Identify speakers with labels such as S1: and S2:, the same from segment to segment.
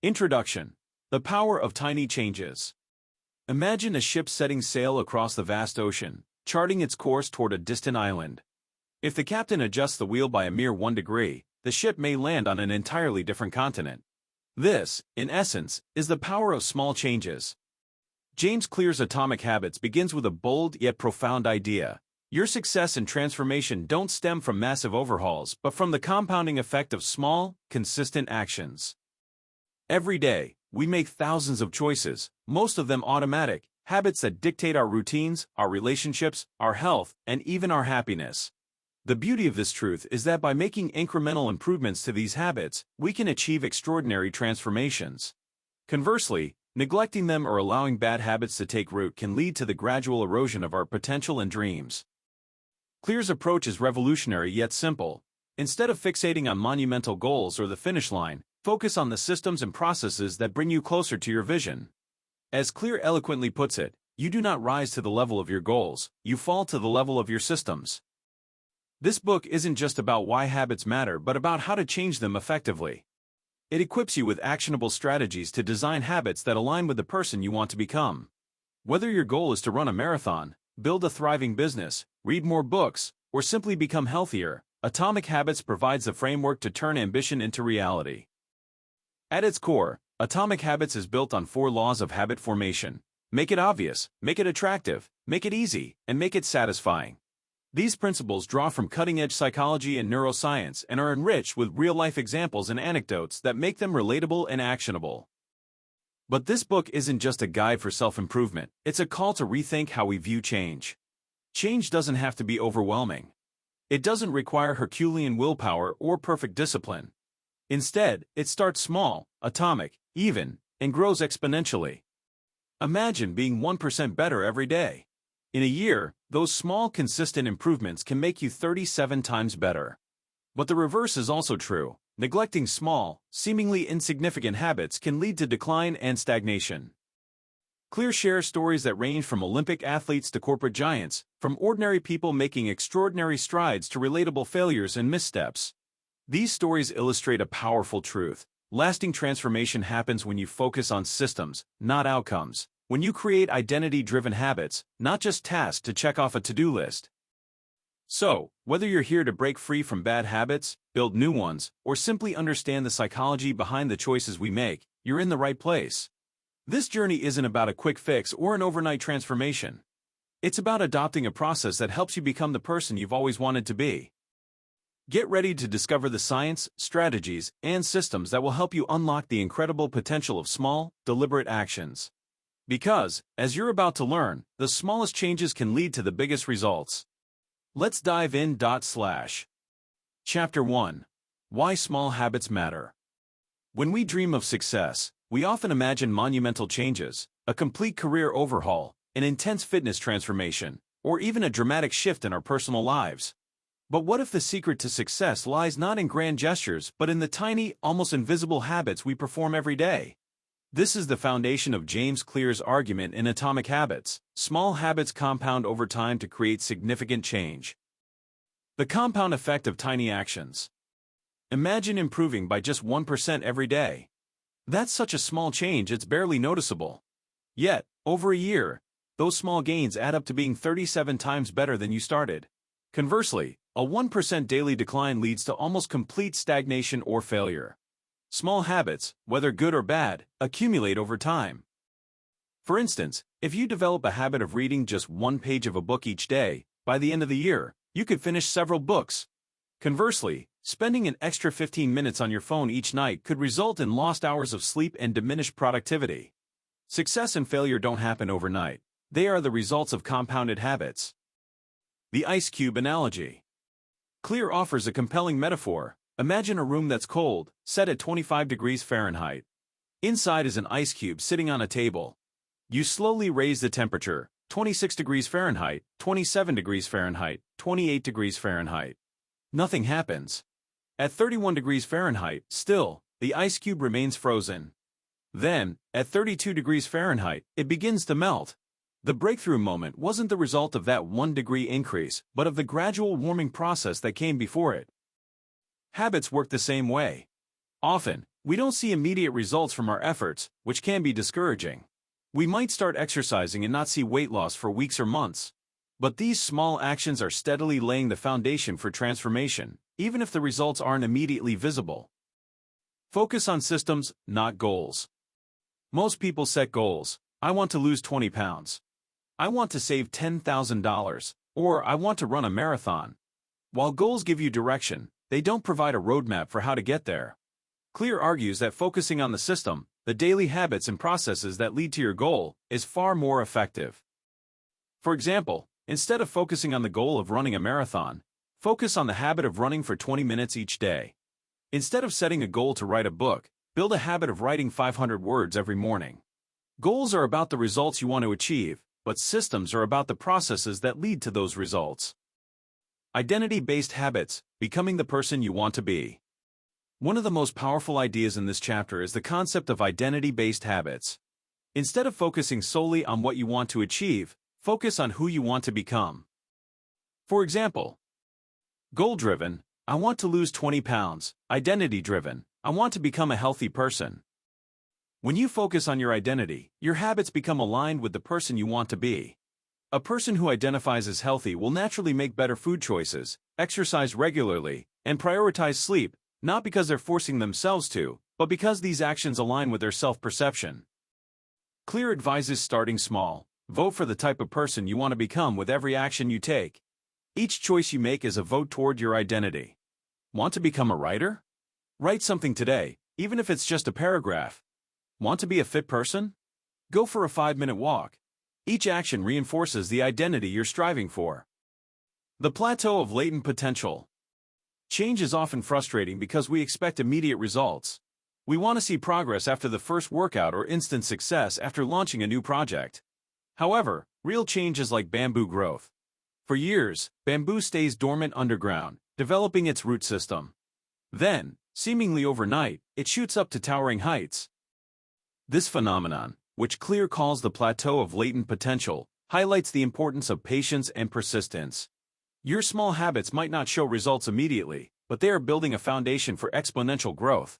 S1: Introduction. The power of tiny changes. Imagine a ship setting sail across the vast ocean, charting its course toward a distant island. If the captain adjusts the wheel by a mere 1 degree, the ship may land on an entirely different continent. This, in essence, is the power of small changes. James Clear's Atomic Habits begins with a bold yet profound idea. Your success and transformation don't stem from massive overhauls, but from the compounding effect of small, consistent actions. Every day, we make thousands of choices, most of them automatic, habits that dictate our routines, our relationships, our health, and even our happiness. The beauty of this truth is that by making incremental improvements to these habits, we can achieve extraordinary transformations. Conversely, neglecting them or allowing bad habits to take root can lead to the gradual erosion of our potential and dreams. Clear's approach is revolutionary yet simple. Instead of fixating on monumental goals or the finish line, focus on the systems and processes that bring you closer to your vision. As Clear eloquently puts it, you do not rise to the level of your goals, you fall to the level of your systems. This book isn't just about why habits matter but about how to change them effectively. It equips you with actionable strategies to design habits that align with the person you want to become. Whether your goal is to run a marathon, build a thriving business, read more books, or simply become healthier, Atomic Habits provides the framework to turn ambition into reality. At its core, Atomic Habits is built on 4 laws of habit formation. Make it obvious, make it attractive, make it easy, and make it satisfying. These principles draw from cutting-edge psychology and neuroscience and are enriched with real-life examples and anecdotes that make them relatable and actionable. But this book isn't just a guide for self-improvement, it's a call to rethink how we view change. Change doesn't have to be overwhelming. It doesn't require Herculean willpower or perfect discipline. Instead, it starts small, atomic, even, and grows exponentially. Imagine being 1% better every day. In a year, those small, consistent improvements can make you 37 times better. But the reverse is also true. Neglecting small, seemingly insignificant habits can lead to decline and stagnation. Clear shares stories that range from Olympic athletes to corporate giants, from ordinary people making extraordinary strides to relatable failures and missteps. These stories illustrate a powerful truth. Lasting transformation happens when you focus on systems, not outcomes. When you create identity-driven habits, not just tasks to check off a to-do list. So, whether you're here to break free from bad habits, build new ones, or simply understand the psychology behind the choices we make, you're in the right place. This journey isn't about a quick fix or an overnight transformation. It's about adopting a process that helps you become the person you've always wanted to be. Get ready to discover the science, strategies, and systems that will help you unlock the incredible potential of small, deliberate actions. Because, as you're about to learn, the smallest changes can lead to the biggest results. Let's dive in. Chapter 1. Why Small Habits Matter. When we dream of success, we often imagine monumental changes, a complete career overhaul, an intense fitness transformation, or even a dramatic shift in our personal lives. But what if the secret to success lies not in grand gestures but in the tiny, almost invisible habits we perform every day? This is the foundation of James Clear's argument in Atomic Habits. Small habits compound over time to create significant change. The compound effect of tiny actions. Imagine improving by just 1% every day. That's such a small change it's barely noticeable. Yet, over a year, those small gains add up to being 37 times better than you started. Conversely, a 1% daily decline leads to almost complete stagnation or failure. Small habits, whether good or bad, accumulate over time. For instance, if you develop a habit of reading just 1 page of a book each day, by the end of the year, you could finish several books. Conversely, spending an extra 15 minutes on your phone each night could result in lost hours of sleep and diminished productivity. Success and failure don't happen overnight. They are the results of compounded habits. The ice cube analogy. Clear offers a compelling metaphor. Imagine a room that's cold, set at 25 degrees Fahrenheit. Inside is an ice cube sitting on a table. You slowly raise the temperature, 26 degrees Fahrenheit, 27 degrees Fahrenheit, 28 degrees Fahrenheit. Nothing happens. At 31 degrees Fahrenheit, still, the ice cube remains frozen. Then, at 32 degrees Fahrenheit, it begins to melt. The breakthrough moment wasn't the result of that 1 degree increase, but of the gradual warming process that came before it. Habits work the same way. Often, We don't see immediate results from our efforts, which can be discouraging. We might start exercising and not see weight loss for weeks or months. But these small actions are steadily laying the foundation for transformation, even if the results aren't immediately visible. Focus on systems, not goals. Most people set goals. I want to lose 20 pounds. I want to save $10,000. Or I want to run a marathon. While goals give you direction, they don't provide a roadmap for how to get there. Clear argues that focusing on the system, the daily habits and processes that lead to your goal, is far more effective. For example, instead of focusing on the goal of running a marathon, focus on the habit of running for 20 minutes each day. Instead of setting a goal to write a book, build a habit of writing 500 words every morning. Goals are about the results you want to achieve, but systems are about the processes that lead to those results. Identity-based habits, becoming the person you want to be. One of the most powerful ideas in this chapter is the concept of identity-based habits. Instead of focusing solely on what you want to achieve, focus on who you want to become. For example, goal-driven, I want to lose 20 pounds. Identity-driven, I want to become a healthy person. When you focus on your identity, your habits become aligned with the person you want to be. A person who identifies as healthy will naturally make better food choices, exercise regularly, and prioritize sleep, not because they're forcing themselves to, but because these actions align with their self-perception. Clear advises starting small. Vote for the type of person you want to become with every action you take. Each choice you make is a vote toward your identity. Want to become a writer? Write something today, even if it's just a paragraph. Want to be a fit person? Go for a 5-minute walk. Each action reinforces the identity you're striving for. The plateau of latent potential. Change is often frustrating because we expect immediate results. We want to see progress after the first workout or instant success after launching a new project. However, real change is like bamboo growth. For years, bamboo stays dormant underground, developing its root system. Then, seemingly overnight, it shoots up to towering heights. This phenomenon, which Clear calls the plateau of latent potential, highlights the importance of patience and persistence. Your small habits might not show results immediately, but they are building a foundation for exponential growth.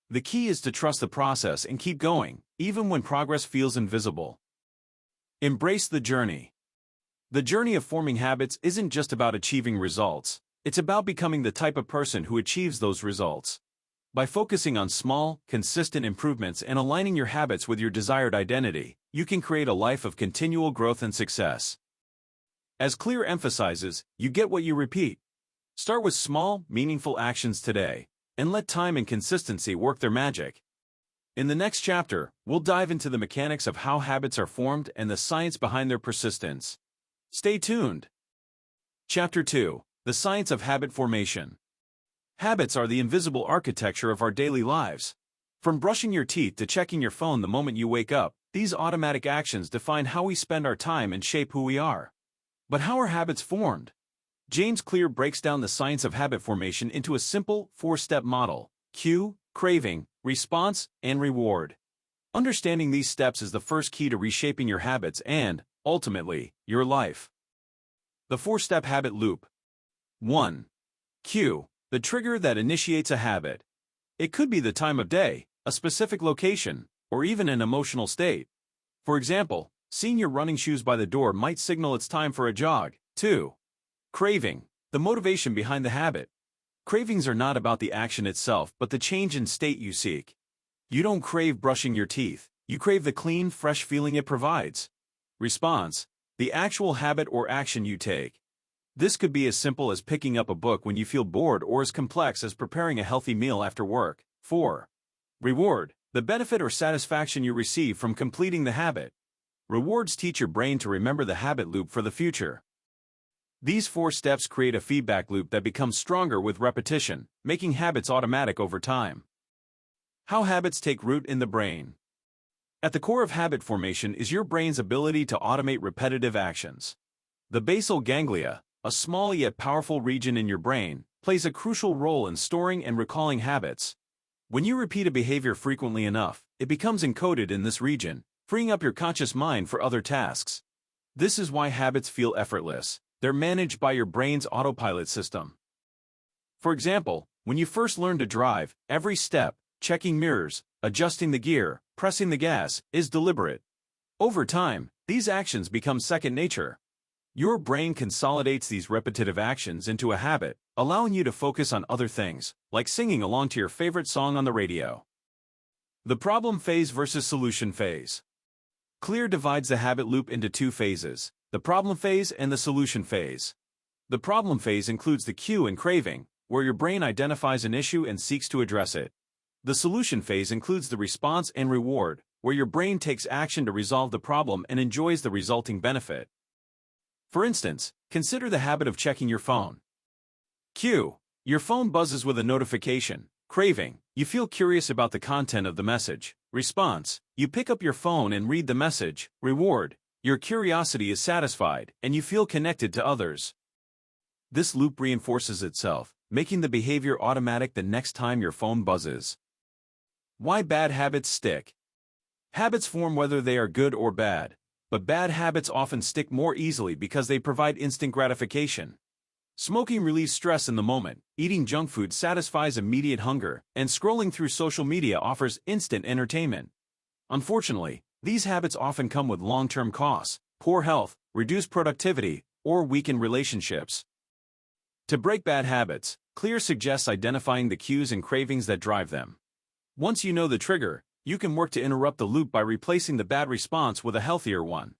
S1: The key is to trust the process and keep going, even when progress feels invisible. Embrace the journey. The journey of forming habits isn't just about achieving results, it's about becoming the type of person who achieves those results. By focusing on small, consistent improvements and aligning your habits with your desired identity, you can create a life of continual growth and success. As Clear emphasizes, you get what you repeat. Start with small, meaningful actions today, and let time and consistency work their magic. In the next chapter, we'll dive into the mechanics of how habits are formed and the science behind their persistence. Stay tuned. Chapter 2: The Science of Habit Formation. Habits are the invisible architecture of our daily lives. From brushing your teeth to checking your phone the moment you wake up, these automatic actions define how we spend our time and shape who we are. But how are habits formed? James Clear breaks down the science of habit formation into a simple, 4-step model: cue, craving, response, and reward. Understanding these steps is the first key to reshaping your habits and, ultimately, your life. The 4-step habit loop. 1. Cue, the trigger that initiates a habit. It could be the time of day, a specific location, or even an emotional state. For example, seeing your running shoes by the door might signal it's time for a jog. 2. Craving, the motivation behind the habit. Cravings are not about the action itself but the change in state you seek. You don't crave brushing your teeth, you crave the clean, fresh feeling it provides. Response, the actual habit or action you take. This could be as simple as picking up a book when you feel bored or as complex as preparing a healthy meal after work. 4. Reward, the benefit or satisfaction you receive from completing the habit. Rewards teach your brain to remember the habit loop for the future. These 4 steps create a feedback loop that becomes stronger with repetition, making habits automatic over time. How habits take root in the brain. At the core of habit formation is your brain's ability to automate repetitive actions. The basal ganglia, a small yet powerful region in your brain, plays a crucial role in storing and recalling habits. When you repeat a behavior frequently enough, it becomes encoded in this region, freeing up your conscious mind for other tasks. This is why habits feel effortless. They're managed by your brain's autopilot system. For example, when you first learn to drive, every step, checking mirrors, adjusting the gear, pressing the gas, is deliberate. Over time, these actions become second nature. Your brain consolidates these repetitive actions into a habit, allowing you to focus on other things, like singing along to your favorite song on the radio. The problem phase versus solution phase. Clear divides the habit loop into two phases, the problem phase and the solution phase. The problem phase includes the cue and craving, where your brain identifies an issue and seeks to address it. The solution phase includes the response and reward, where your brain takes action to resolve the problem and enjoys the resulting benefit. For instance, consider the habit of checking your phone. Cue. Your phone buzzes with a notification. Craving. You feel curious about the content of the message. Response. You pick up your phone and read the message. Reward. Your curiosity is satisfied, and you feel connected to others. This loop reinforces itself, making the behavior automatic the next time your phone buzzes. Why bad habits stick? Habits form whether they are good or bad, but bad habits often stick more easily because they provide instant gratification. Smoking relieves stress in the moment, eating junk food satisfies immediate hunger, and scrolling through social media offers instant entertainment. Unfortunately, these habits often come with long-term costs, poor health, reduced productivity, or weakened relationships. To break bad habits, Clear suggests identifying the cues and cravings that drive them. Once you know the trigger, you can work to interrupt the loop by replacing the bad response with a healthier one.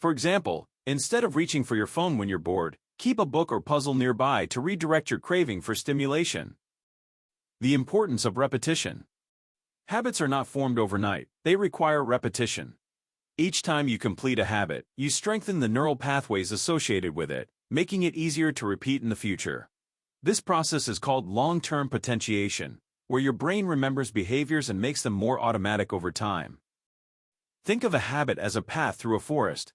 S1: For example, instead of reaching for your phone when you're bored, keep a book or puzzle nearby to redirect your craving for stimulation. The importance of repetition. Habits are not formed overnight, they require repetition. Each time you complete a habit, you strengthen the neural pathways associated with it, making it easier to repeat in the future. This process is called long-term potentiation, where your brain remembers behaviors and makes them more automatic over time. Think of a habit as a path through a forest.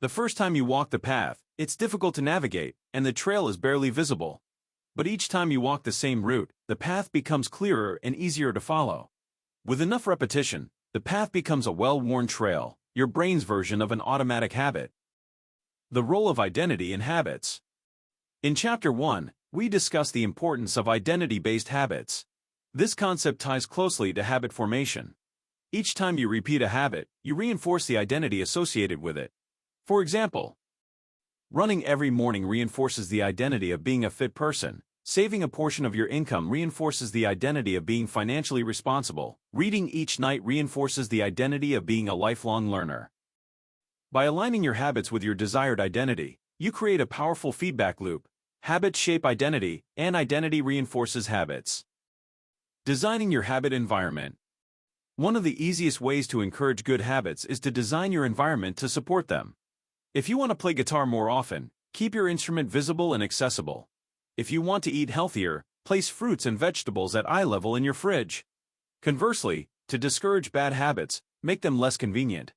S1: The first time you walk the path, it's difficult to navigate, and the trail is barely visible. But each time you walk the same route, the path becomes clearer and easier to follow. With enough repetition, the path becomes a well-worn trail, your brain's version of an automatic habit. The role of identity in habits. In Chapter 1, we discuss the importance of identity-based habits. This concept ties closely to habit formation. Each time you repeat a habit, you reinforce the identity associated with it. For example, running every morning reinforces the identity of being a fit person. Saving a portion of your income reinforces the identity of being financially responsible. Reading each night reinforces the identity of being a lifelong learner. By aligning your habits with your desired identity, you create a powerful feedback loop. Habits shape identity, and identity reinforces habits. Designing your habit environment. One of the easiest ways to encourage good habits is to design your environment to support them. If you want to play guitar more often, keep your instrument visible and accessible. If you want to eat healthier, place fruits and vegetables at eye level in your fridge. Conversely, to discourage bad habits, make them less convenient.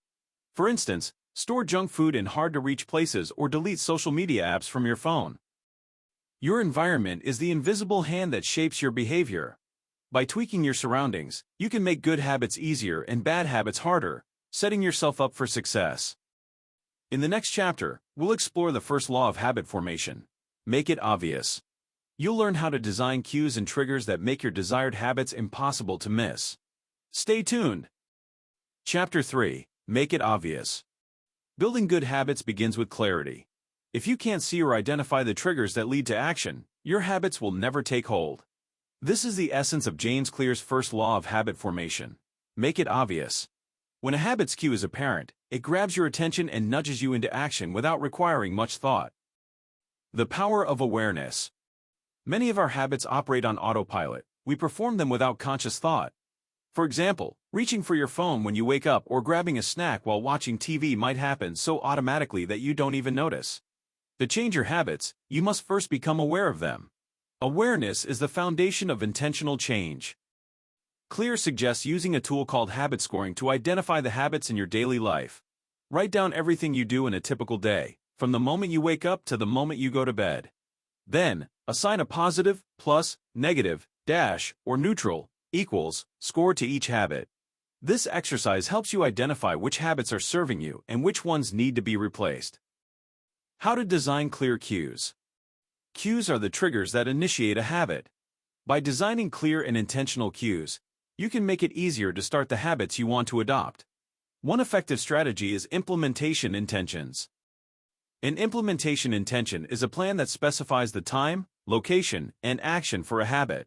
S1: For instance, store junk food in hard-to-reach places or delete social media apps from your phone. Your environment is the invisible hand that shapes your behavior. By tweaking your surroundings, you can make good habits easier and bad habits harder, setting yourself up for success. In the next chapter, we'll explore the first law of habit formation. Make it obvious. You'll learn how to design cues and triggers that make your desired habits impossible to miss. Stay tuned. Chapter 3. Make it obvious. Building good habits begins with clarity. If you can't see or identify the triggers that lead to action, your habits will never take hold. This is the essence of James Clear's first law of habit formation. Make it obvious. When a habit's cue is apparent, it grabs your attention and nudges you into action without requiring much thought. The power of awareness. Many of our habits operate on autopilot. We perform them without conscious thought. For example, reaching for your phone when you wake up or grabbing a snack while watching TV might happen so automatically that you don't even notice. To change your habits, you must first become aware of them. Awareness is the foundation of intentional change. Clear suggests using a tool called habit scoring to identify the habits in your daily life. Write down everything you do in a typical day, from the moment you wake up to the moment you go to bed. Then, assign a positive, plus, negative, dash, or neutral, equals, score to each habit. This exercise helps you identify which habits are serving you and which ones need to be replaced. How to design clear cues. Cues are the triggers that initiate a habit. By designing clear and intentional cues, you can make it easier to start the habits you want to adopt. One effective strategy is implementation intentions. An implementation intention is a plan that specifies the time, location, and action for a habit.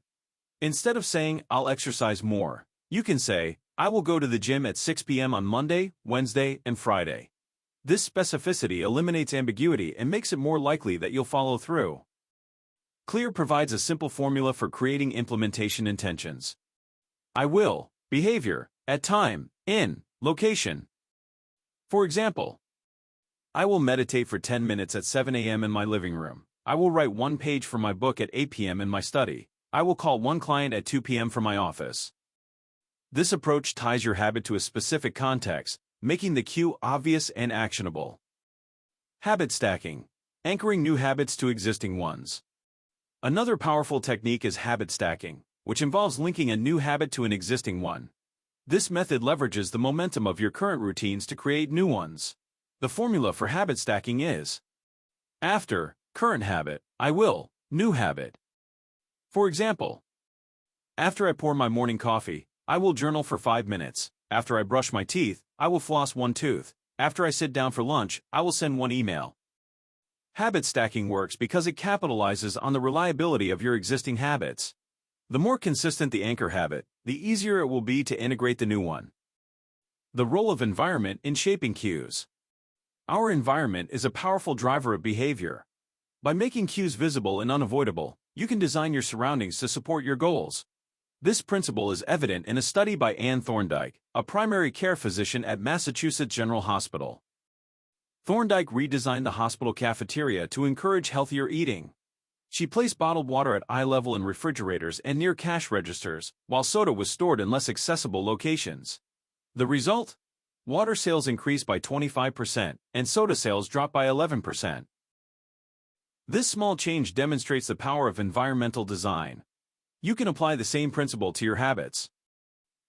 S1: Instead of saying, "I'll exercise more," you can say, "I will go to the gym at 6 p.m. on Monday, Wednesday, and Friday." This specificity eliminates ambiguity and makes it more likely that you'll follow through. Clear provides a simple formula for creating implementation intentions. I will, behavior, at time, in, location. For example, I will meditate for 10 minutes at 7 a.m. in my living room. I will write one page from my book at 8 p.m. in my study. I will call one client at 2 p.m. from my office. This approach ties your habit to a specific context, making the cue obvious and actionable. Habit stacking, anchoring new habits to existing ones. Another powerful technique is habit stacking, which involves linking a new habit to an existing one. This method leverages the momentum of your current routines to create new ones. The formula for habit stacking is after, current habit, I will, new habit. For example, after I pour my morning coffee, I will journal for 5 minutes. After I brush my teeth, I will floss one tooth. After I sit down for lunch, I will send one email. Habit stacking works because it capitalizes on the reliability of your existing habits. The more consistent the anchor habit, the easier it will be to integrate the new one. The role of environment in shaping cues. Our environment is a powerful driver of behavior. By making cues visible and unavoidable, you can design your surroundings to support your goals. This principle is evident in a study by Anne Thorndike, a primary care physician at Massachusetts General Hospital. Thorndike redesigned the hospital cafeteria to encourage healthier eating. She placed bottled water at eye level in refrigerators and near cash registers, while soda was stored in less accessible locations. The result? Water sales increased by 25%, and soda sales dropped by 11%. This small change demonstrates the power of environmental design. You can apply the same principle to your habits.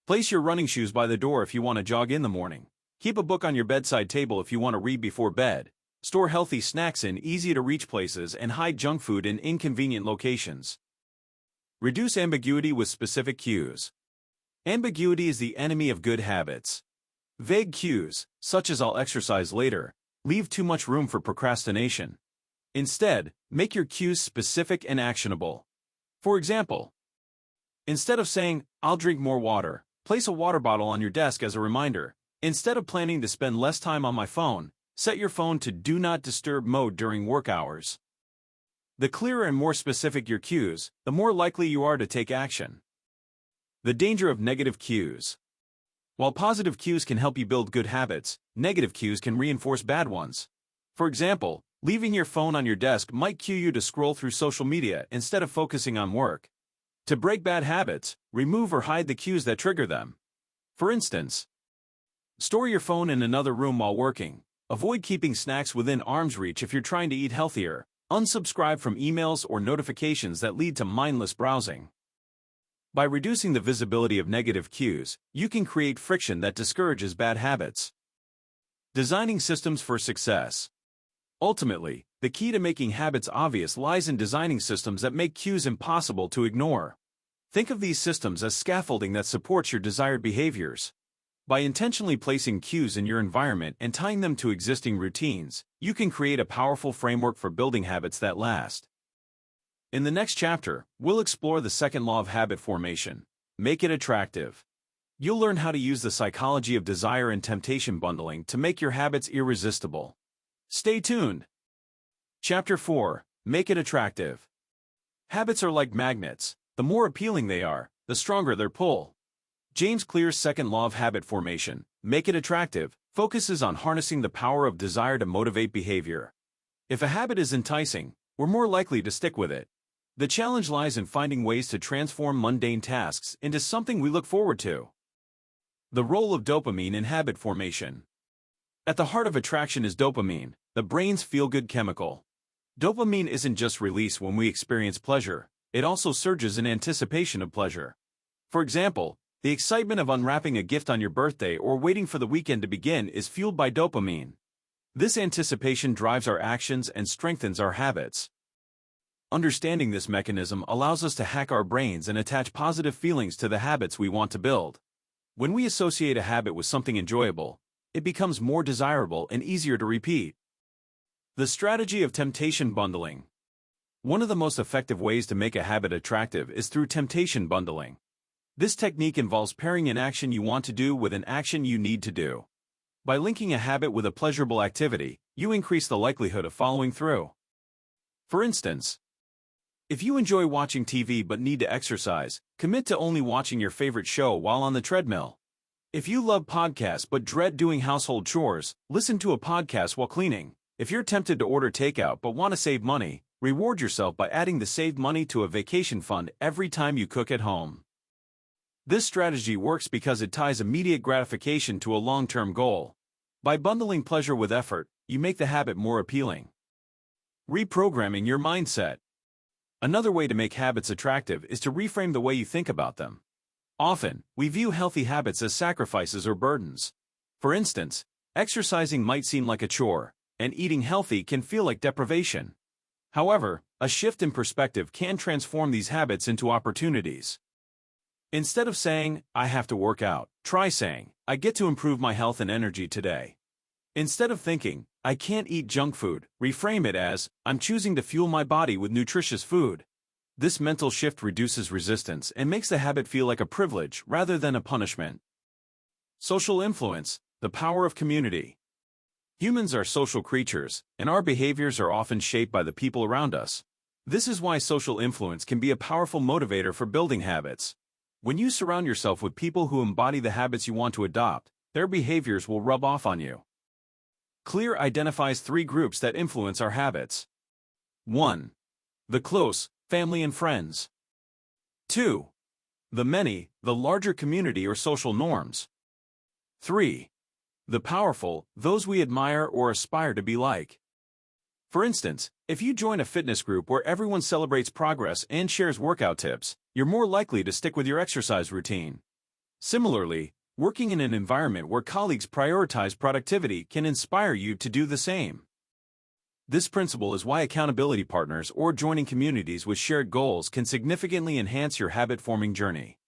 S1: Place your running shoes by the door if you want to jog in the morning. Keep a book on your bedside table if you want to read before bed. Store healthy snacks in easy-to-reach places and hide junk food in inconvenient locations. Reduce ambiguity with specific cues. Ambiguity is the enemy of good habits. Vague cues, such as "I'll exercise later," leave too much room for procrastination. Instead, make your cues specific and actionable. For example, instead of saying, "I'll drink more water," place a water bottle on your desk as a reminder. Instead of planning to spend less time on my phone, set your phone to Do Not Disturb mode during work hours. The clearer and more specific your cues, the more likely you are to take action. The danger of negative cues. While positive cues can help you build good habits, negative cues can reinforce bad ones. For example, leaving your phone on your desk might cue you to scroll through social media instead of focusing on work. To break bad habits, remove or hide the cues that trigger them. For instance, store your phone in another room while working. Avoid keeping snacks within arm's reach if you're trying to eat healthier. Unsubscribe from emails or notifications that lead to mindless browsing. By reducing the visibility of negative cues, you can create friction that discourages bad habits. Designing systems for success. Ultimately, the key to making habits obvious lies in designing systems that make cues impossible to ignore. Think of these systems as scaffolding that supports your desired behaviors. By intentionally placing cues in your environment and tying them to existing routines, you can create a powerful framework for building habits that last. In the next chapter, we'll explore the second law of habit formation. Make it attractive. You'll learn how to use the psychology of desire and temptation bundling to make your habits irresistible. Stay tuned. Chapter 4. Make it attractive. Habits are like magnets. The more appealing they are, the stronger their pull. James Clear's second law of habit formation, make it attractive, focuses on harnessing the power of desire to motivate behavior. If a habit is enticing, we're more likely to stick with it. The challenge lies in finding ways to transform mundane tasks into something we look forward to. The role of dopamine in habit formation. At the heart of attraction is dopamine, the brain's feel-good chemical. Dopamine isn't just released when we experience pleasure, it also surges in anticipation of pleasure. For example, the excitement of unwrapping a gift on your birthday or waiting for the weekend to begin is fueled by dopamine. This anticipation drives our actions and strengthens our habits. Understanding this mechanism allows us to hack our brains and attach positive feelings to the habits we want to build. When we associate a habit with something enjoyable, it becomes more desirable and easier to repeat. The strategy of temptation bundling. One of the most effective ways to make a habit attractive is through temptation bundling. This technique involves pairing an action you want to do with an action you need to do. By linking a habit with a pleasurable activity, you increase the likelihood of following through. For instance, if you enjoy watching TV but need to exercise, commit to only watching your favorite show while on the treadmill. If you love podcasts but dread doing household chores, listen to a podcast while cleaning. If you're tempted to order takeout but want to save money, reward yourself by adding the saved money to a vacation fund every time you cook at home. This strategy works because it ties immediate gratification to a long-term goal. By bundling pleasure with effort, you make the habit more appealing. Reprogramming your mindset. Another way to make habits attractive is to reframe the way you think about them. Often, we view healthy habits as sacrifices or burdens. For instance, exercising might seem like a chore, and eating healthy can feel like deprivation. However, a shift in perspective can transform these habits into opportunities. Instead of saying, "I have to work out," try saying, "I get to improve my health and energy today." Instead of thinking, "I can't eat junk food," reframe it as, "I'm choosing to fuel my body with nutritious food." This mental shift reduces resistance and makes the habit feel like a privilege rather than a punishment. Social influence, the power of community. Humans are social creatures, and our behaviors are often shaped by the people around us. This is why social influence can be a powerful motivator for building habits. When you surround yourself with people who embody the habits you want to adopt, their behaviors will rub off on you. CLEAR identifies 3 groups that influence our habits. 1. The close, family and friends. 2. The many, the larger community or social norms. 3. The powerful, those we admire or aspire to be like. For instance, if you join a fitness group where everyone celebrates progress and shares workout tips, you're more likely to stick with your exercise routine. Similarly, working in an environment where colleagues prioritize productivity can inspire you to do the same. This principle is why accountability partners or joining communities with shared goals can significantly enhance your habit-forming journey.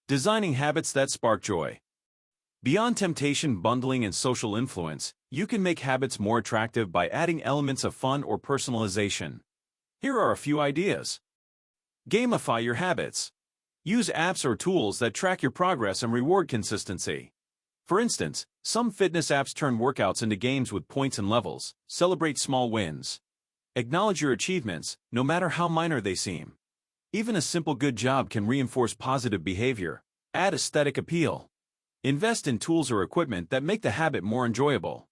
S1: Designing habits that spark joy. Beyond temptation bundling and social influence, you can make habits more attractive by adding elements of fun or personalization. Here are a few ideas. Gamify your habits. Use apps or tools that track your progress and reward consistency. For instance, some fitness apps turn workouts into games with points and levels. Celebrate small wins. Acknowledge your achievements, no matter how minor they seem. Even a simple good job can reinforce positive behavior. Add aesthetic appeal. Invest in tools or equipment that make the habit more enjoyable.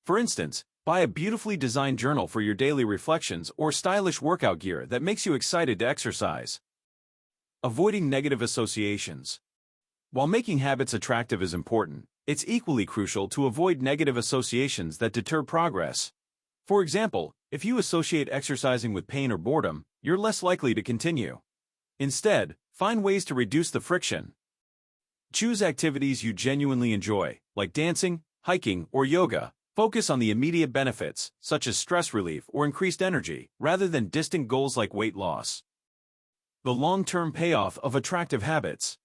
S1: For instance, buy a beautifully designed journal for your daily reflections or stylish workout gear that makes you excited to exercise. Avoiding negative associations. While making habits attractive is important, it's equally crucial to avoid negative associations that deter progress. For example, if you associate exercising with pain or boredom, you're less likely to continue. Instead, find ways to reduce the friction. Choose activities you genuinely enjoy, like dancing, hiking, or yoga. Focus on the immediate benefits, such as stress relief or increased energy, rather than distant goals like weight loss. The long-term payoff of attractive habits.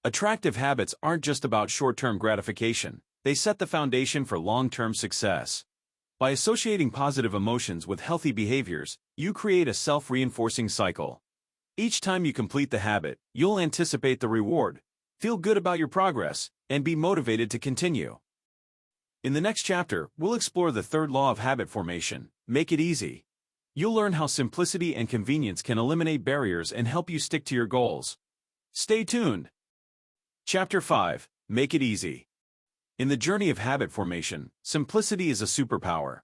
S1: Attractive habits aren't just about short-term gratification, they set the foundation for long-term success. By associating positive emotions with healthy behaviors, you create a self-reinforcing cycle. Each time you complete the habit, you'll anticipate the reward, feel good about your progress, and be motivated to continue. In the next chapter, we'll explore the 3rd law of habit formation, make it easy. You'll learn how simplicity and convenience can eliminate barriers and help you stick to your goals. Stay tuned. Chapter 5, Make it easy. In the journey of habit formation, simplicity is a superpower.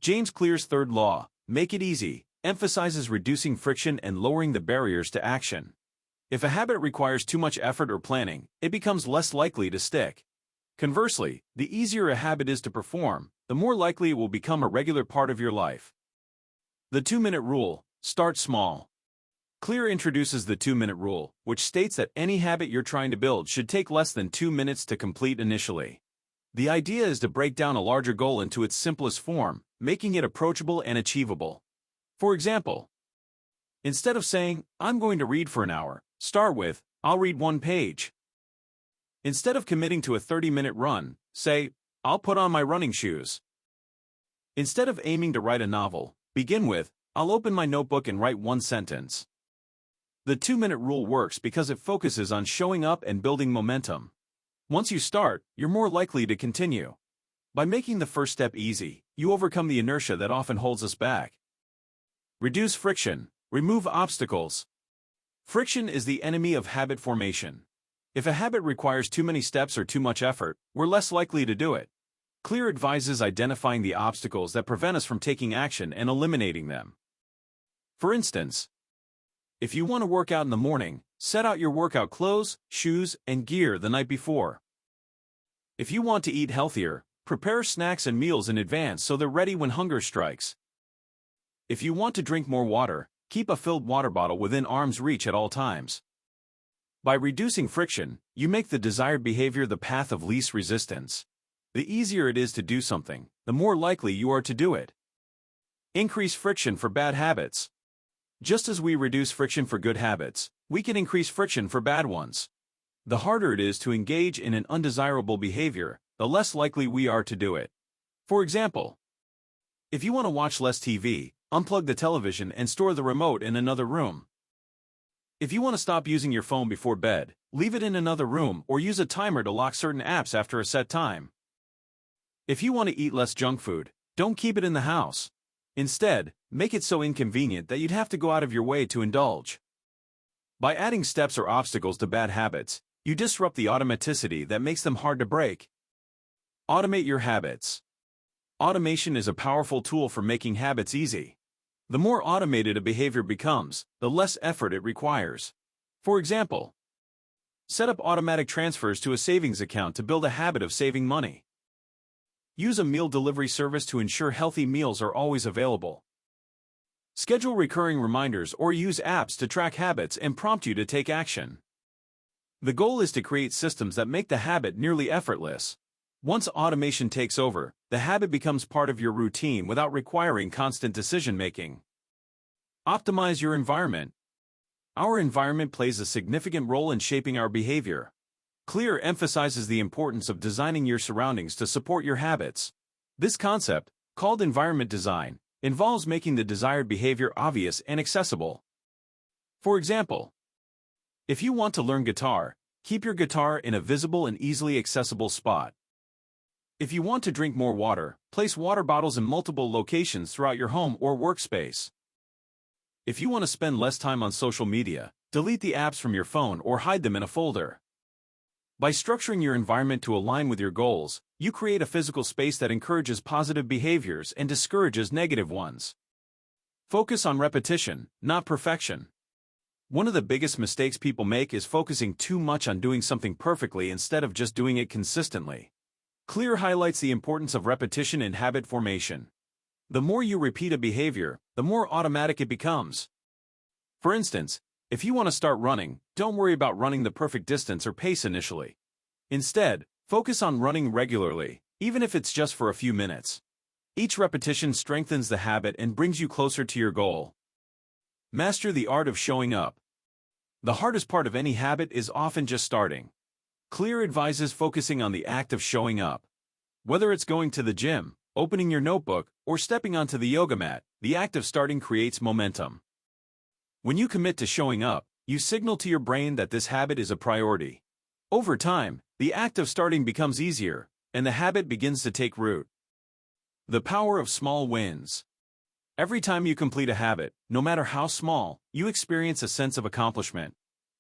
S1: James Clear's 3rd law, make it easy, emphasizes reducing friction and lowering the barriers to action. If a habit requires too much effort or planning, it becomes less likely to stick. Conversely, the easier a habit is to perform, the more likely it will become a regular part of your life. The 2-minute rule, start small. Clear introduces the 2-minute rule, which states that any habit you're trying to build should take less than 2 minutes to complete initially. The idea is to break down a larger goal into its simplest form, making it approachable and achievable. For example, Instead of saying, I'm going to read for an hour, start with, I'll read 1 page. Instead of committing to a 30-minute run, say, I'll put on my running shoes. Instead of aiming to write a novel, begin with, I'll open my notebook and write 1 sentence. The 2-minute rule works because it focuses on showing up and building momentum. Once you start, you're more likely to continue. By making the first step easy, you overcome the inertia that often holds us back. Reduce friction. Remove obstacles. Friction is the enemy of habit formation. If a habit requires too many steps or too much effort, we're less likely to do it. Clear advises identifying the obstacles that prevent us from taking action and eliminating them. For instance, if you want to work out in the morning, set out your workout clothes, shoes, and gear the night before. If you want to eat healthier, prepare snacks and meals in advance so they're ready when hunger strikes. If you want to drink more water, keep a filled water bottle within arm's reach at all times. By reducing friction, you make the desired behavior the path of least resistance. The easier it is to do something, the more likely you are to do it. Increase friction for bad habits. Just as we reduce friction for good habits, we can increase friction for bad ones. The harder it is to engage in an undesirable behavior, the less likely we are to do it. For example, if you want to watch less TV, unplug the television and store the remote in another room. If you want to stop using your phone before bed, leave it in another room or use a timer to lock certain apps after a set time. If you want to eat less junk food, don't keep it in the house. Instead, make it so inconvenient that you'd have to go out of your way to indulge. By adding steps or obstacles to bad habits, you disrupt the automaticity that makes them hard to break. Automate your habits. Automation is a powerful tool for making habits easy. The more automated a behavior becomes, the less effort it requires. For example, set up automatic transfers to a savings account to build a habit of saving money. Use a meal delivery service to ensure healthy meals are always available. Schedule recurring reminders or use apps to track habits and prompt you to take action. The goal is to create systems that make the habit nearly effortless. Once automation takes over, the habit becomes part of your routine without requiring constant decision-making. Optimize your environment. Our environment plays a significant role in shaping our behavior. Clear emphasizes the importance of designing your surroundings to support your habits. This concept, called environment design, involves making the desired behavior obvious and accessible. For example, if you want to learn guitar, keep your guitar in a visible and easily accessible spot. If you want to drink more water, place water bottles in multiple locations throughout your home or workspace. If you want to spend less time on social media, delete the apps from your phone or hide them in a folder. By structuring your environment to align with your goals, you create a physical space that encourages positive behaviors and discourages negative ones. Focus on repetition, not perfection. One of the biggest mistakes people make is focusing too much on doing something perfectly instead of just doing it consistently. Clear highlights the importance of repetition in habit formation. The more you repeat a behavior, the more automatic it becomes. For instance, if you want to start running, don't worry about running the perfect distance or pace initially. Instead, focus on running regularly, even if it's just for a few minutes. Each repetition strengthens the habit and brings you closer to your goal. Master the art of showing up. The hardest part of any habit is often just starting. Clear advises focusing on the act of showing up. Whether it's going to the gym, opening your notebook, or stepping onto the yoga mat, the act of starting creates momentum. When you commit to showing up, you signal to your brain that this habit is a priority. Over time, the act of starting becomes easier, and the habit begins to take root. The power of small wins. Every time you complete a habit, no matter how small, you experience a sense of accomplishment.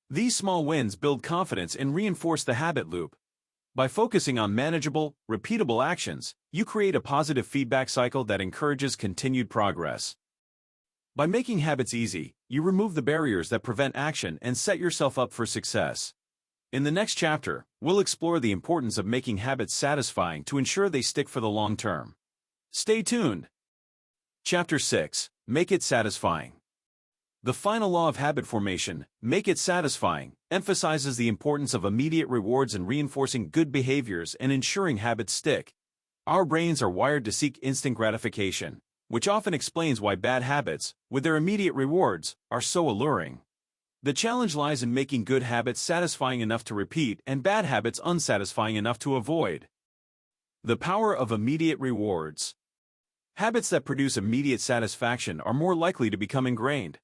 S1: These small wins build confidence and reinforce the habit loop. By focusing on manageable, repeatable actions, you create a positive feedback cycle that encourages continued progress. By making habits easy, you remove the barriers that prevent action and set yourself up for success. In the next chapter, we'll explore the importance of making habits satisfying to ensure they stick for the long term. Stay tuned. Chapter 6. Make it satisfying. The final law of habit formation, make it satisfying, emphasizes the importance of immediate rewards in reinforcing good behaviors and ensuring habits stick. Our brains are wired to seek instant gratification. which often explains why bad habits, with their immediate rewards, are so alluring. The challenge lies in making good habits satisfying enough to repeat and bad habits unsatisfying enough to avoid. The power of immediate rewards. Habits that produce immediate satisfaction are more likely to become ingrained.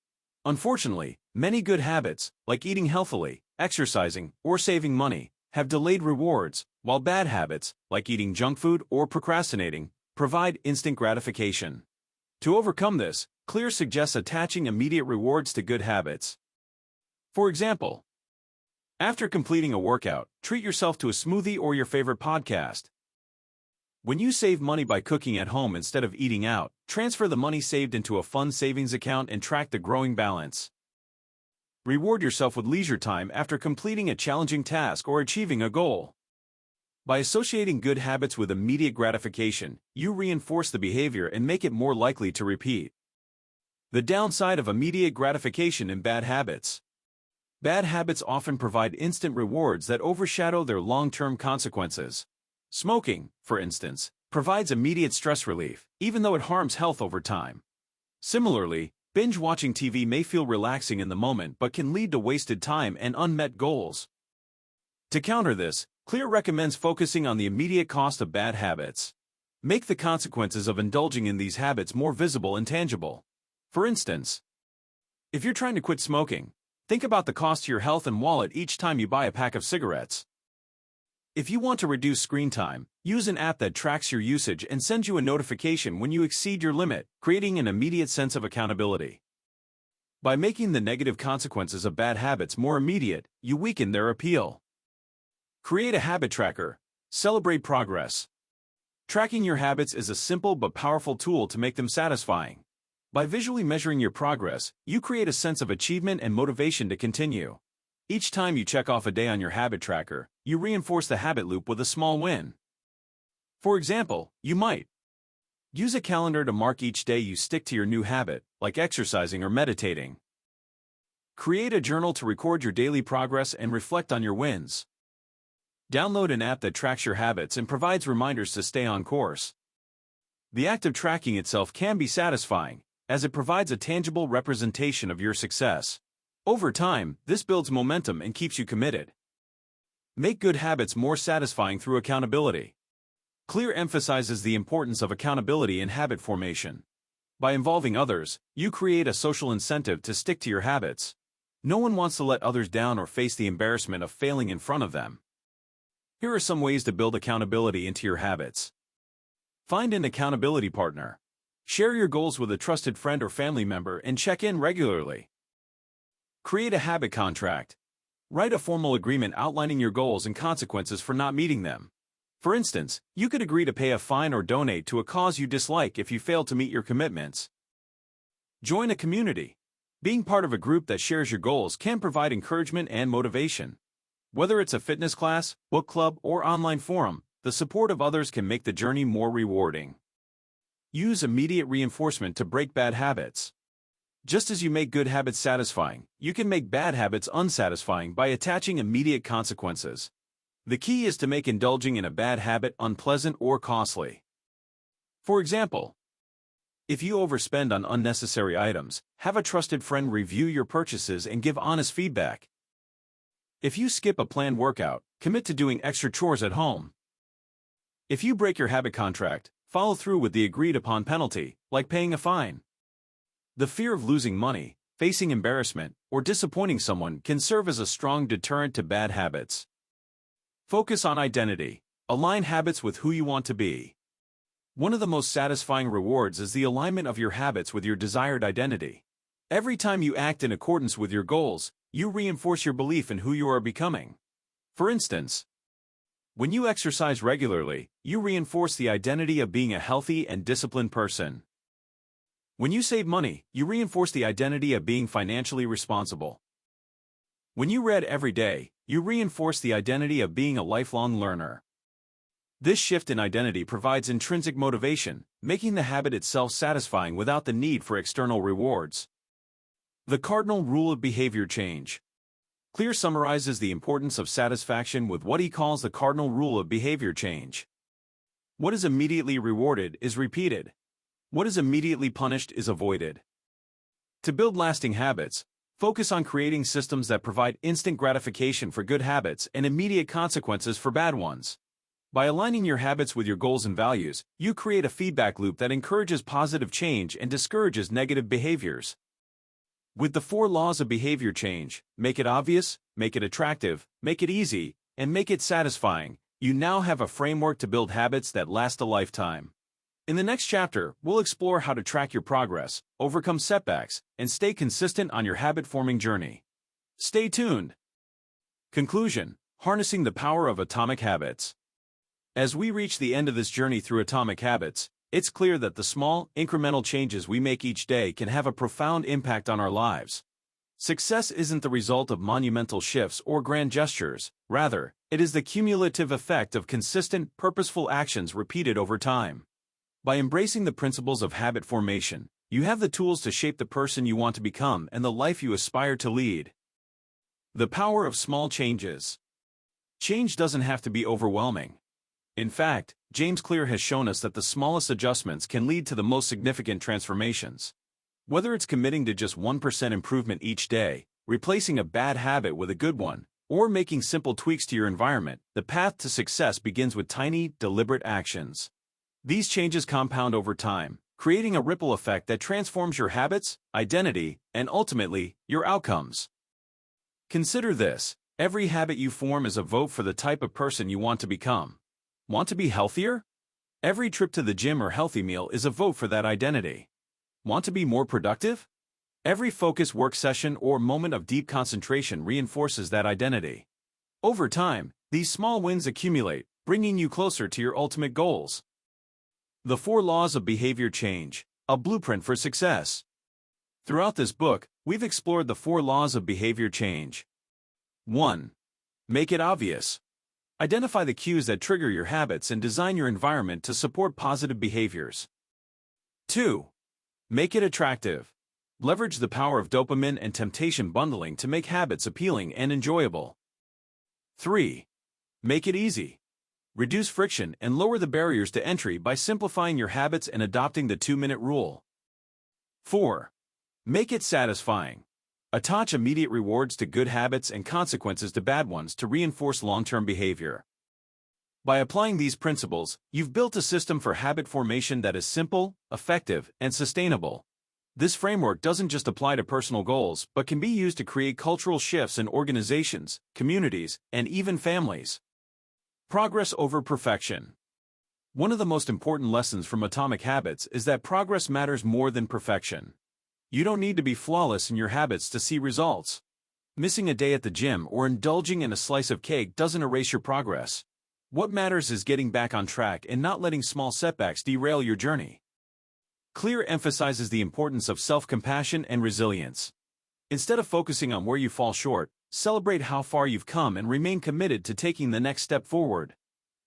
S1: Unfortunately, many good habits, like eating healthily, exercising, or saving money, have delayed rewards, while bad habits, like eating junk food or procrastinating, provide instant gratification. To overcome this, Clear suggests attaching immediate rewards to good habits. For example, after completing a workout, treat yourself to a smoothie or your favorite podcast. When you save money by cooking at home instead of eating out, transfer the money saved into a fun savings account and track the growing balance. Reward yourself with leisure time after completing a challenging task or achieving a goal. By associating good habits with immediate gratification, you reinforce the behavior and make it more likely to repeat. The downside of immediate gratification in bad habits. Bad habits often provide instant rewards that overshadow their long-term consequences. Smoking, for instance, provides immediate stress relief, even though it harms health over time. Similarly, binge-watching TV may feel relaxing in the moment but can lead to wasted time and unmet goals. To counter this, Clear recommends focusing on the immediate cost of bad habits. Make the consequences of indulging in these habits more visible and tangible. For instance, if you're trying to quit smoking, think about the cost to your health and wallet each time you buy a pack of cigarettes. If you want to reduce screen time, use an app that tracks your usage and sends you a notification when you exceed your limit, creating an immediate sense of accountability. By making the negative consequences of bad habits more immediate, you weaken their appeal. Create a habit tracker. Celebrate progress. Tracking your habits is a simple but powerful tool to make them satisfying. By visually measuring your progress, you create a sense of achievement and motivation to continue. Each time you check off a day on your habit tracker, you reinforce the habit loop with a small win. For example, you might use a calendar to mark each day you stick to your new habit, like exercising or meditating. Create a journal to record your daily progress and reflect on your wins. Download an app that tracks your habits and provides reminders to stay on course. The act of tracking itself can be satisfying, as it provides a tangible representation of your success. Over time, this builds momentum and keeps you committed. Make good habits more satisfying through accountability. Clear emphasizes the importance of accountability in habit formation. By involving others, you create a social incentive to stick to your habits. No one wants to let others down or face the embarrassment of failing in front of them. Here are some ways to build accountability into your habits. Find an accountability partner. Share your goals with a trusted friend or family member and check in regularly. Create a habit contract. Write a formal agreement outlining your goals and consequences for not meeting them. For instance, you could agree to pay a fine or donate to a cause you dislike if you fail to meet your commitments. Join a community. Being part of a group that shares your goals can provide encouragement and motivation. Whether it's a fitness class, book club, or online forum, the support of others can make the journey more rewarding. Use immediate reinforcement to break bad habits. Just as you make good habits satisfying, you can make bad habits unsatisfying by attaching immediate consequences. The key is to make indulging in a bad habit unpleasant or costly. For example, if you overspend on unnecessary items, have a trusted friend review your purchases and give honest feedback. If you skip a planned workout, commit to doing extra chores at home. If you break your habit contract, follow through with the agreed-upon penalty, like paying a fine. The fear of losing money, facing embarrassment, or disappointing someone can serve as a strong deterrent to bad habits. Focus on identity. Align habits with who you want to be. One of the most satisfying rewards is the alignment of your habits with your desired identity. Every time you act in accordance with your goals, you reinforce your belief in who you are becoming. For instance, when you exercise regularly, you reinforce the identity of being a healthy and disciplined person. When you save money, you reinforce the identity of being financially responsible. When you read every day, you reinforce the identity of being a lifelong learner. This shift in identity provides intrinsic motivation, making the habit itself satisfying without the need for external rewards. The cardinal rule of behavior change. Clear summarizes the importance of satisfaction with what he calls the cardinal rule of behavior change. What is immediately rewarded is repeated. What is immediately punished is avoided. To build lasting habits, focus on creating systems that provide instant gratification for good habits and immediate consequences for bad ones. By aligning your habits with your goals and values, you create a feedback loop that encourages positive change and discourages negative behaviors. With the 4 laws of behavior change, make it obvious, make it attractive, make it easy, and make it satisfying, you now have a framework to build habits that last a lifetime. In the next chapter, we'll explore how to track your progress, overcome setbacks, and stay consistent on your habit-forming journey. Stay tuned. Conclusion: harnessing the power of atomic habits. As we reach the end of this journey through atomic habits, it's clear that the small, incremental changes we make each day can have a profound impact on our lives. Success isn't the result of monumental shifts or grand gestures, rather, it is the cumulative effect of consistent, purposeful actions repeated over time. By embracing the principles of habit formation, you have the tools to shape the person you want to become and the life you aspire to lead. The power of small changes. Change doesn't have to be overwhelming. In fact, James Clear has shown us that the smallest adjustments can lead to the most significant transformations. Whether it's committing to just 1% improvement each day, replacing a bad habit with a good one, or making simple tweaks to your environment, the path to success begins with tiny, deliberate actions. These changes compound over time, creating a ripple effect that transforms your habits, identity, and ultimately, your outcomes. Consider this: every habit you form is a vote for the type of person you want to become. Want to be healthier? Every trip to the gym or healthy meal is a vote for that identity. Want to be more productive? Every focused work session or moment of deep concentration reinforces that identity. Over time, these small wins accumulate, bringing you closer to your ultimate goals. The 4 laws of behavior change, a blueprint for success. Throughout this book, we've explored the 4 laws of behavior change. 1. Make it obvious. Identify the cues that trigger your habits and design your environment to support positive behaviors. 2. Make it attractive. Leverage the power of dopamine and temptation bundling to make habits appealing and enjoyable. 3. Make it easy. Reduce friction and lower the barriers to entry by simplifying your habits and adopting the 2-minute rule. 4. Make it satisfying. Attach immediate rewards to good habits and consequences to bad ones to reinforce long-term behavior. By applying these principles, you've built a system for habit formation that is simple, effective, and sustainable. This framework doesn't just apply to personal goals, but can be used to create cultural shifts in organizations, communities, and even families. Progress over perfection. One of the most important lessons from Atomic Habits is that progress matters more than perfection. You don't need to be flawless in your habits to see results. Missing a day at the gym or indulging in a slice of cake doesn't erase your progress. What matters is getting back on track and not letting small setbacks derail your journey. Clear emphasizes the importance of self-compassion and resilience. Instead of focusing on where you fall short, celebrate how far you've come and remain committed to taking the next step forward.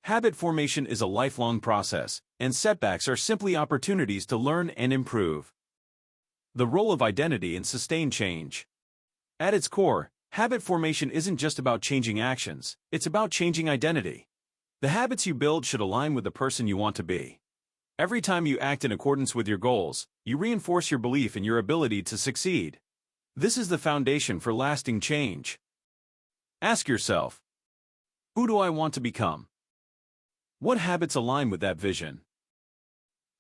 S1: Habit formation is a lifelong process, and setbacks are simply opportunities to learn and improve. The role of identity in sustained change. At its core, habit formation isn't just about changing actions, it's about changing identity. The habits you build should align with the person you want to be. Every time you act in accordance with your goals, you reinforce your belief in your ability to succeed. This is the foundation for lasting change. Ask yourself, who do I want to become? What habits align with that vision?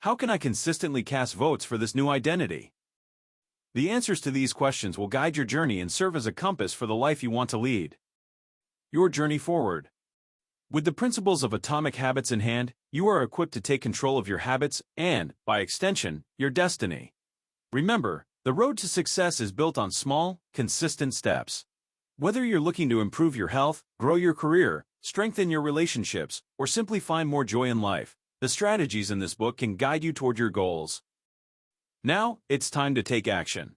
S1: How can I consistently cast votes for this new identity? The answers to these questions will guide your journey and serve as a compass for the life you want to lead. Your journey forward. With the principles of Atomic Habits in hand, you are equipped to take control of your habits and, by extension, your destiny. Remember, the road to success is built on small, consistent steps. Whether you're looking to improve your health, grow your career, strengthen your relationships, or simply find more joy in life, the strategies in this book can guide you toward your goals. Now, it's time to take action.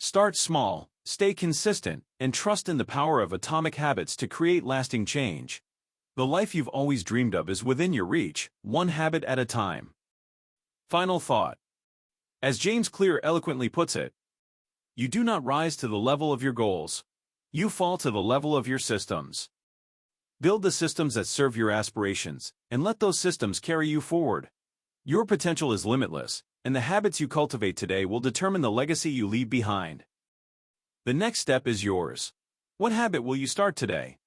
S1: Start small, stay consistent, and trust in the power of Atomic Habits to create lasting change. The life you've always dreamed of is within your reach, one habit at a time. Final thought. As James Clear eloquently puts it, you do not rise to the level of your goals. You fall to the level of your systems. Build the systems that serve your aspirations, and let those systems carry you forward. Your potential is limitless, and the habits you cultivate today will determine the legacy you leave behind. The next step is yours. What habit will you start today?